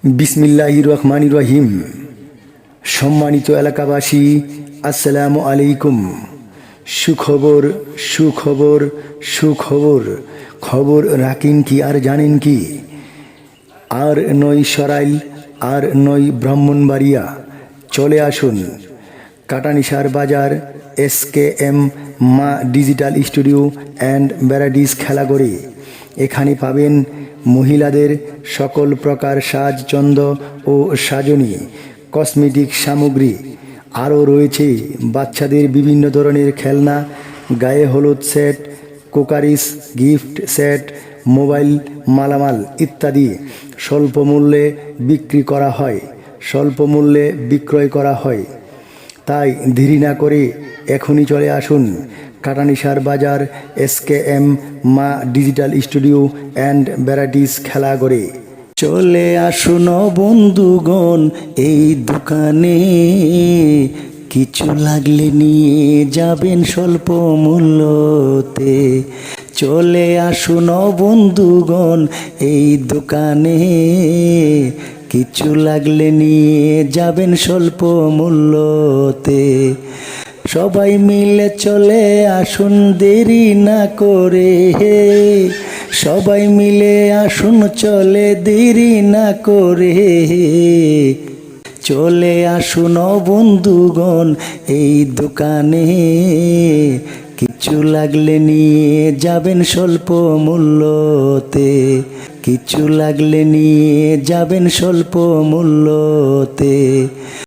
বিসমিল্লাহির রহমানির রহিম। সম্মানিত এলাকাবাসী, আসসালামু আলাইকুম। সুখবর সুখবর সুখবর, খবর রাখেন কি আর জানেন কি? আর নয় সরাইল, আর নয় ব্রাহ্মণবাড়িয়া, চলে আসুন কাটানিসার বাজার SKM মা ডিজিটাল স্টুডিও অ্যান্ড ব্যারাডিস খেলাঘরে। এখানে পাবেন মহিলাদের সকল প্রকার সাজচন্দ ও সাজনি, কসমেটিক সামগ্রী। আরও রয়েছে বাচ্চাদের বিভিন্ন ধরনের খেলনা, গায়ে হলুদ set, cookeries gift set, mobile মালামাল ইত্যাদি স্বল্প মূল্যে বিক্রি করা হয়, স্বল্প মূল্যে বিক্রয় করা হয়। তাই দেরি না করে এখনই চলে আসুন কাটানিসার বাজার SKM মা ডিজিটাল স্টুডিও অ্যান্ড ভ্যারাইটিস খেলাঘরে। চলে আসুন বন্ধুগণ এই দোকানে, কিছু লাগলে নিয়ে যাবেন স্বল্প মূল্যতে। চলে আসুন বন্ধুগণ এই দোকানে, কিছু লাগলে নিয়ে যাবেন স্বল্প মূল্যতে। সবাই মিলে চলে আসুন দেরি না করে, সবাই মিলে আসুন চলে দেরি না করে। চলে আসুন বন্ধুগণ এই দোকানে, কিছু লাগলে নিয়ে যাবেন স্বল্প মূল্যতে। কিছু লাগলে নিয়ে যাবেন স্বল্প মূল্যতে।